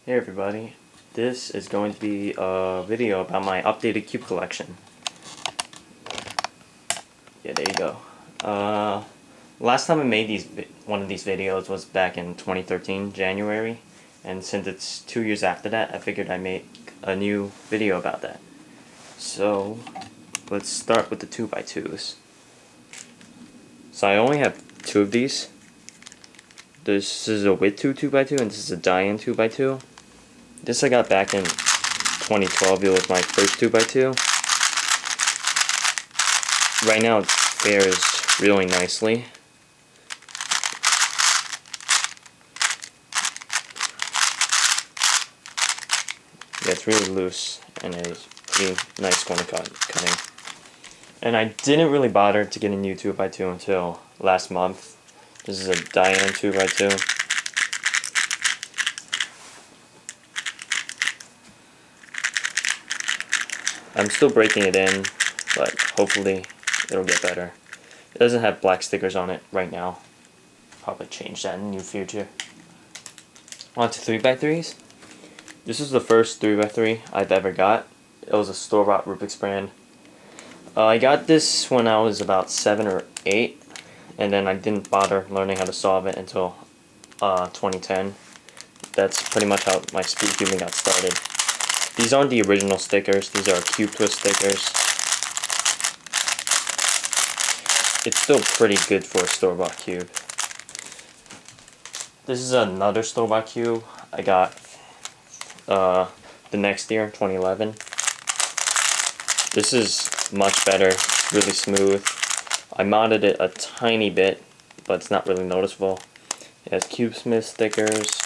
Hey everybody, this is going to be a video about my updated cube collection. Yeah, there you go. Last time I made one of these videos was back in 2013, January, and since it's 2 years after that, I figured I'd make a new video about that. So, let's start with the 2x2s. So I only have two of these. This is a width 2x2 and this is a die-in 2x2. This I got back in 2012. It was my first 2x2. Right now it fares really nicely. Yeah, it's really loose and it's pretty nice corner cutting. And I didn't really bother to get a new 2x2 until last month. This is a die-in 2x2. I'm still breaking it in, but hopefully it'll get better. It doesn't have black stickers on it right now. Probably change that in the near future. On to 3x3s. This is the first 3x3 I've ever got. It was a store-bought Rubik's brand. I got this when I was about 7 or 8, and then I didn't bother learning how to solve it until 2010. That's pretty much how my Speedcubing got started. These aren't the original stickers, these are Cube Twist stickers. It's still pretty good for a store-bought cube. This is another store-bought cube I got the next year, 2011. This is much better, it's really smooth. I modded it a tiny bit, but it's not really noticeable. It has CubeSmith stickers.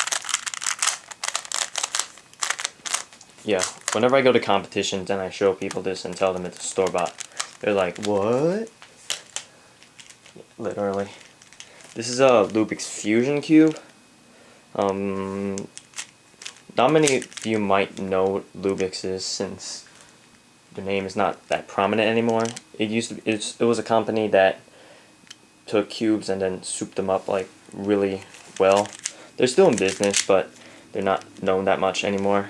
Yeah, whenever I go to competitions and I show people this and tell them it's a store-bought, they're like, what? Literally. This is a Rubik's Fusion cube. Not many of you might know what Rubik's is since the name is not that prominent anymore. It was a company that took cubes and then souped them up like really well. They're still in business, but they're not known that much anymore.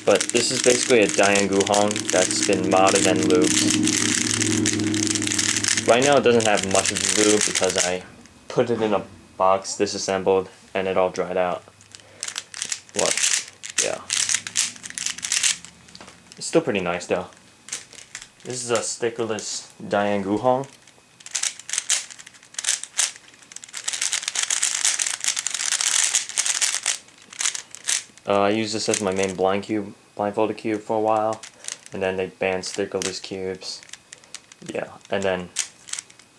But this is basically a die-in Guhong that's been modded and lubed. Right now it doesn't have much of the lube because I put it in a box, disassembled, and it all dried out. What? Yeah. It's still pretty nice though. This is a stickerless die-in Guhong. I used this as my main blindfolded cube for a while, and then they banned stickerless cubes. Yeah, and then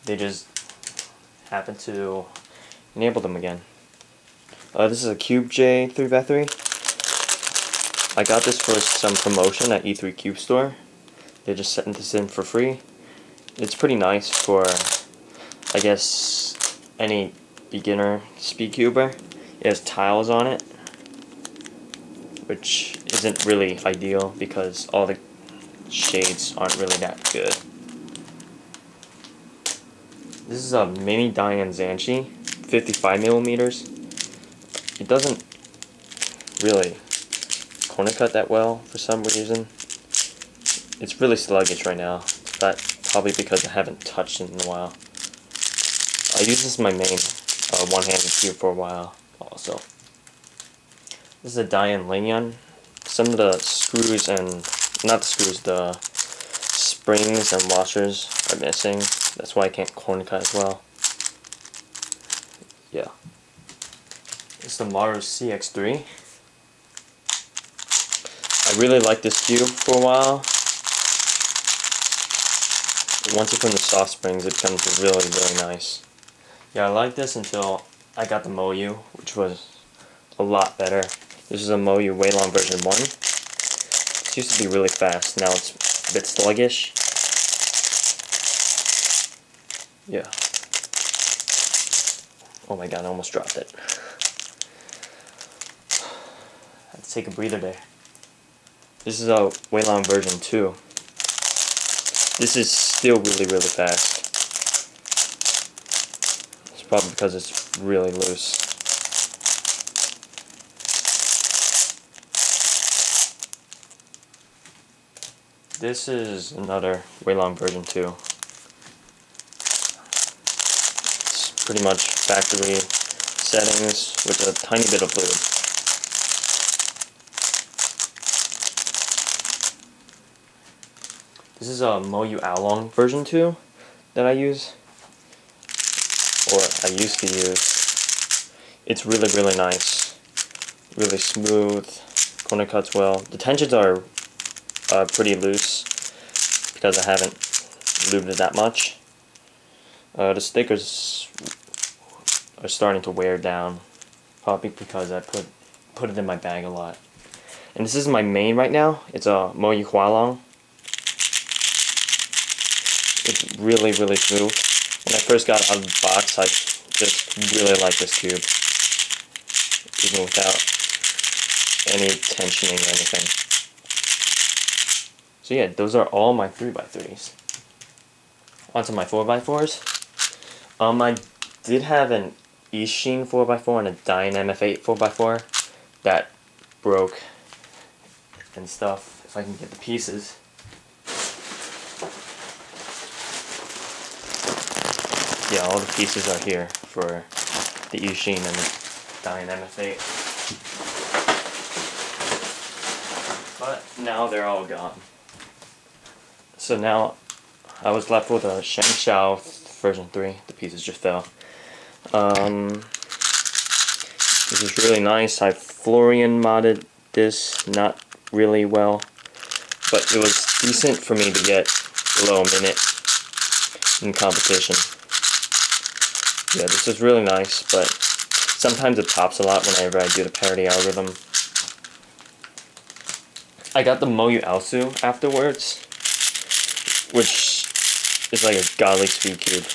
they just happened to enable them again. This is a Cube J 3x3. I got this for some promotion at E3 Cube Store. They just sent this in for free. It's pretty nice for, I guess, any beginner Speedcuber. It has tiles on it, which isn't really ideal because all the shades aren't really that good. This is a mini die-in Zanchi, 55mm. It doesn't really corner cut that well for some reason. It's really sluggish right now. That's probably because I haven't touched it in a while. I use this as my main one-handed cube for a while also. This is a die-in Lingyan. Some of the screws the springs and washers are missing. That's why I can't corner cut as well. Yeah. This is the Maru CX3. I really liked this cube for a while. Once you put in the soft springs, it becomes really, really nice. Yeah, I liked this until I got the Moyu, which was a lot better. This is a Moyu Waylon version 1. It used to be really fast, now it's a bit sluggish. Yeah. Oh my god, I almost dropped it. I had to take a breather there. This is a Waylon version 2. This is still really, really fast. It's probably because it's really loose. This is another Waylon version 2. It's pretty much factory settings with a tiny bit of lube. This is a Moyu Oolong version 2 that I use, or I used to use. It's really, really nice, really smooth, corner cuts well. The tensions are pretty loose because I haven't lubed it that much. The stickers are starting to wear down, probably because I put it in my bag a lot. And this is my main right now. It's a Moyu Oolong. It's really, really smooth. When I first got it out of the box, I just really like this cube, even without any tensioning or anything. So yeah, those are all my 3x3s. Onto my 4x4s. I did have an Ishin 4x4 and a Dine MF8 4x4 that broke and stuff, if I can get the pieces. Yeah, all the pieces are here for the Ishin and the Dine MF8. But now they're all gone. So now I was left with a Shengshao version 3. The pieces just fell. This is really nice. I Florian modded this, not really well, but it was decent for me to get below a minute in competition. Yeah, this is really nice, but sometimes it pops a lot whenever I do the parity algorithm. I got the Moyu Alsu afterwards, which is like a godly speed cube.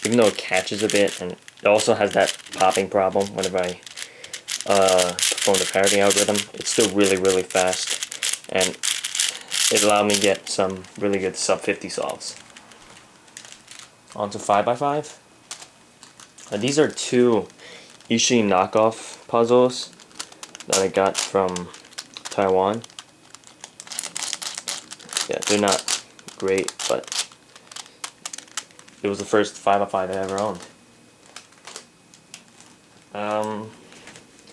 Even though it catches a bit, and it also has that popping problem whenever I perform the parity algorithm, it's still really, really fast, and it allowed me to get some really good sub 50 solves. Onto 5x5. These are two Ishin knockoff puzzles that I got from Taiwan. Yeah, they're not great, but it was the first 5x5 I ever owned.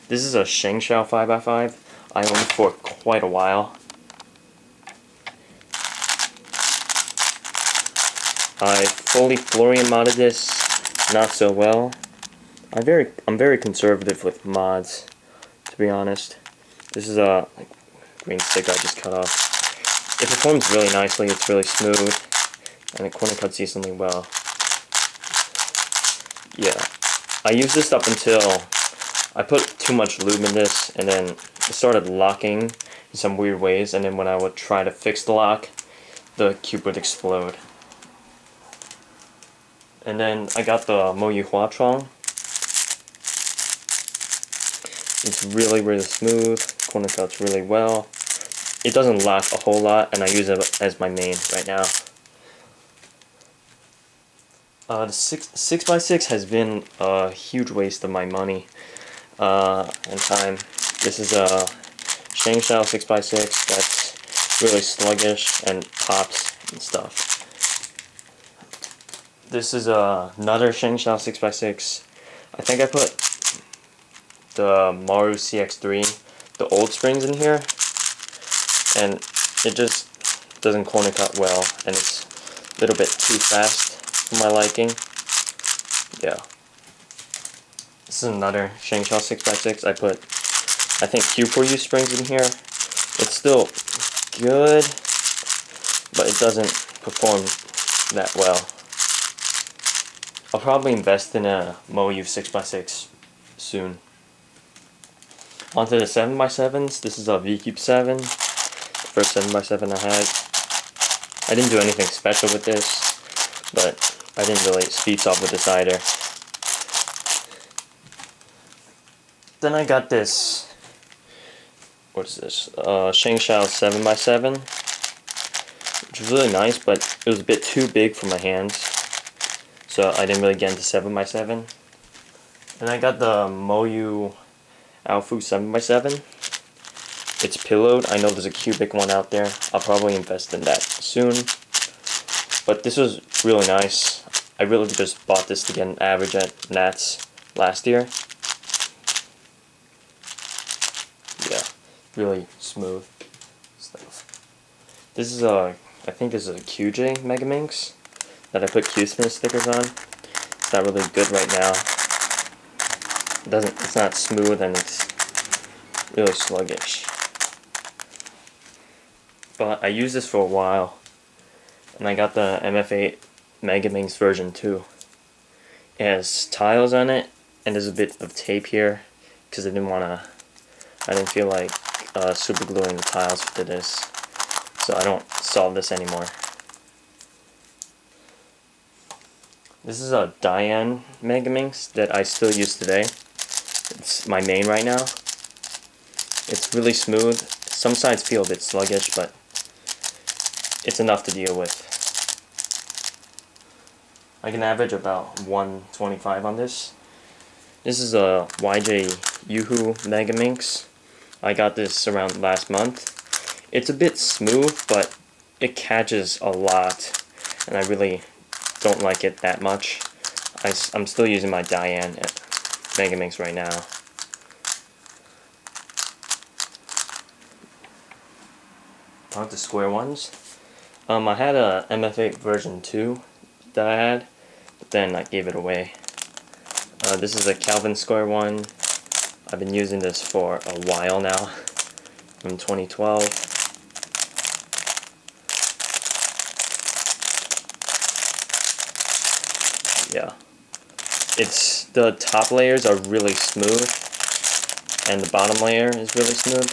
This is a Shengshao 5x5. I owned it for quite a while. I fully Florian modded this, not so well. I'm very conservative with mods, to be honest. This is a green stick I just cut off. It performs really nicely. It's really smooth, and it corner cuts decently well. Yeah, I used this up until I put too much lube in this, and then it started locking in some weird ways, and then when I would try to fix the lock, the cube would explode. And then I got the Moyu Huachuang. It's really, really smooth, corner cuts really well. It doesn't lock a whole lot, and I use it as my main right now. The 6x6 has been a huge waste of my money and time. This is a Shengshao 6x6 that's really sluggish and pops and stuff. This is another Shengshao 6x6. I think I put the Maru CX3, the old springs in here, and it just doesn't corner cut well, and it's a little bit too fast for my liking. Yeah. This is another Shengshao 6x6. I put, I think, Q4U springs in here. It's still good, but it doesn't perform that well. I'll probably invest in a Moyu 6x6 soon. Onto the 7x7s. This is a VCube 7. The first 7x7 I had. I didn't do anything special with this, but I didn't really speed solve with this either. Then I got this, what is this, Shengshao 7x7, which was really nice, but it was a bit too big for my hands, so I didn't really get into 7x7. And I got the Moyu Alfu 7x7. it's pillowed. I know there's a cubic one out there. I'll probably invest in that soon. But this was really nice. I really just bought this to get an average at Nats last year. Yeah, really smooth stuff. This is I think this is a QJ Megaminx that I put Q-spin stickers on. It's not really good right now. It's not smooth and it's really sluggish. But I used this for a while, and I got the MF8 Megaminx version 2. It has tiles on it, and there's a bit of tape here because I didn't feel like super gluing the tiles to this, so I don't solve this anymore. This is a Diane Megaminx that I still use today. It's my main right now. It's really smooth. Some sides feel a bit sluggish, but it's enough to deal with. I can average about 125 on this. This is a YJ Yoo-Hoo Megaminx. I got this around last month. It's a bit smooth, but it catches a lot, and I really don't like it that much. I'm still using my Diane Megaminx right now. On to square ones. I had a MF8 version 2 that I had, but then I gave it away. This is a Calvin square one. I've been using this for a while now, from 2012. Yeah. The top layers are really smooth, and the bottom layer is really smooth.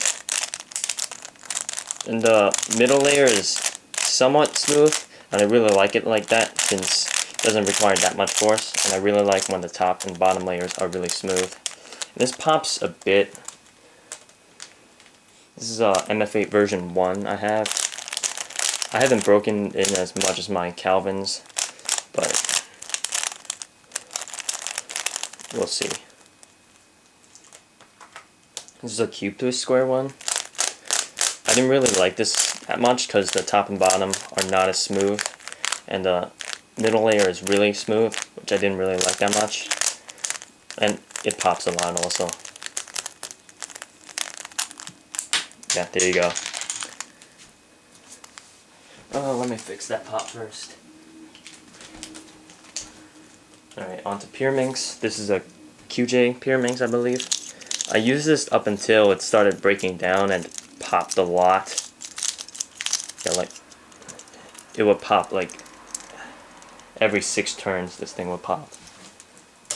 And the middle layer is somewhat smooth, and I really like it like that since it doesn't require that much force, and I really like when the top and bottom layers are really smooth. And this pops a bit. This is a MF8 version 1 I have. I haven't broken in as much as my Calvins, but we'll see. This is a Cube Twist square one. I didn't really like this that much because the top and bottom are not as smooth, and the middle layer is really smooth, which I didn't really like that much, and it pops a lot also. Yeah, there you go. Oh, let me fix that pop first. Alright, on to Pyraminx. This is a QJ Pyraminx, I believe. I used this up until it started breaking down and popped a lot. Yeah, like it would pop like every 6 turns. This thing would pop.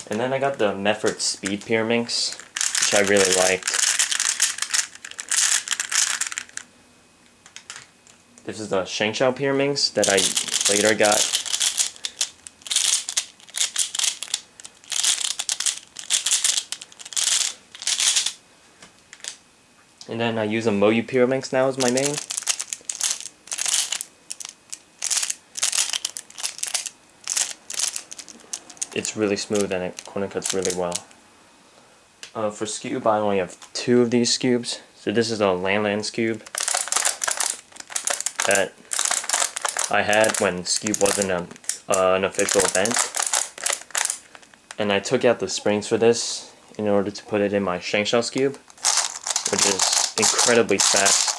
And then I got the Meffert Speed Pyraminx, which I really liked. This is the Shengshao Pyraminx that I later got. And then I use a Moyu Pyraminx now as my main. It's really smooth and it corner cuts really well. For Skewb, I only have 2 of these Skewbs. So this is a Lan Skewb that I had when Skewb wasn't an official event. And I took out the springs for this in order to put it in my Shengshao Skewb, which is incredibly fast.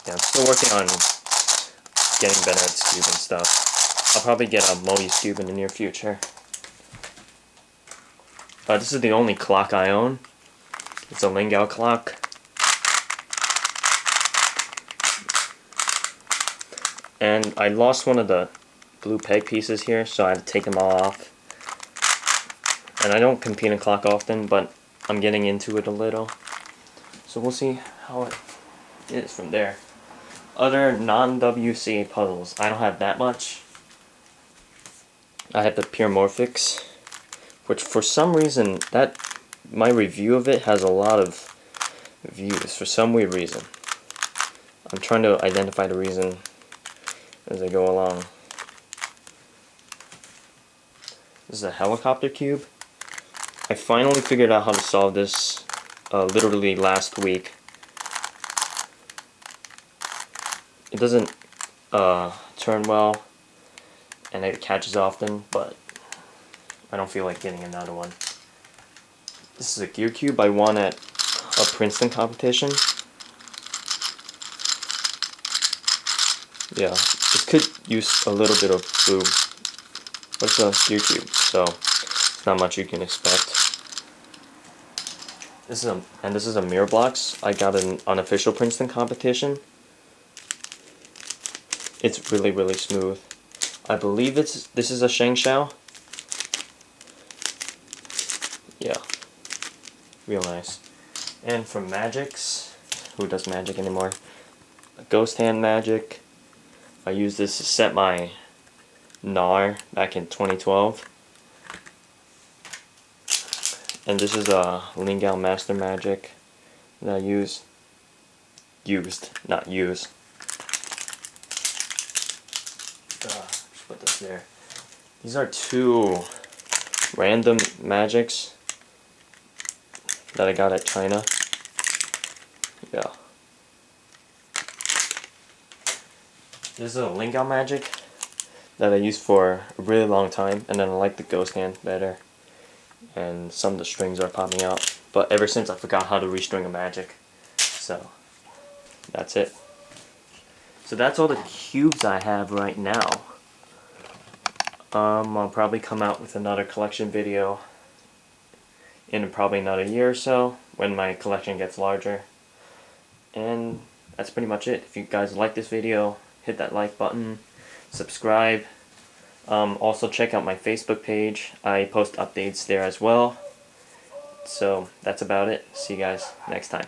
Yeah, I'm still working on getting better at Skewb and stuff. I'll probably get a Moyu Skewb in the near future. This is the only clock I own. It's a Lingao clock. And I lost one of the blue peg pieces here, so I had to take them all off. And I don't compete in clock often, but I'm getting into it a little. So we'll see how it is from there. Other non-WCA puzzles, I don't have that much. I have the Pyraminx, which for some reason, my review of it has a lot of views for some weird reason. I'm trying to identify the reason as I go along. This is a helicopter cube. I finally figured out how to solve this literally last week. It doesn't turn well, and it catches often, but I don't feel like getting another one. This is a gear cube I won at a Princeton competition. Yeah, this could use a little bit of lube, but it's a gear cube, so it's not much you can expect. This is a mirror blocks I got in an unofficial Princeton competition. It's really, really smooth. I believe this is a Shengshao. Yeah, real nice. And from Magix, who does magic anymore? A Ghost Hand Magic. I used this to set my NAR back in 2012. And this is a Lingao Master Magic that I used, not use. Just put this there. These are two random magics that I got at China. Yeah. This is a Lingao magic that I used for a really long time, and then I like the Ghost Hand better. And some of the strings are popping out. But ever since, I forgot how to restring a magic. So, that's it. So that's all the cubes I have right now. I'll probably come out with another collection video in probably another year or so, when my collection gets larger. And that's pretty much it. If you guys like this video, hit that like button, subscribe. Also check out my Facebook page. I post updates there as well. So that's about it. See you guys next time.